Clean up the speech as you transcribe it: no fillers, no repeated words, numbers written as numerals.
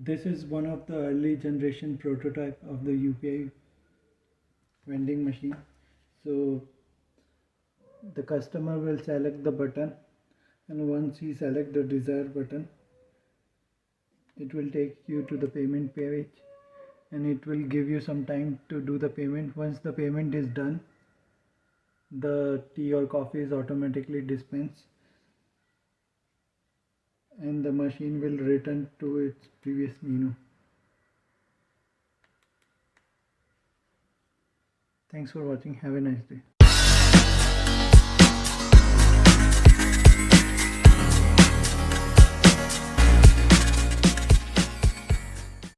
This is one of the early generation prototype of the UPI vending machine. So the customer will select the button, and once he select the desired button, it will take you to the payment page, and it will give you some time to do the payment. Once the payment is done, the tea or coffee is automatically dispensed and the machine will return to its previous menu. Thanks for watching. Have a nice day.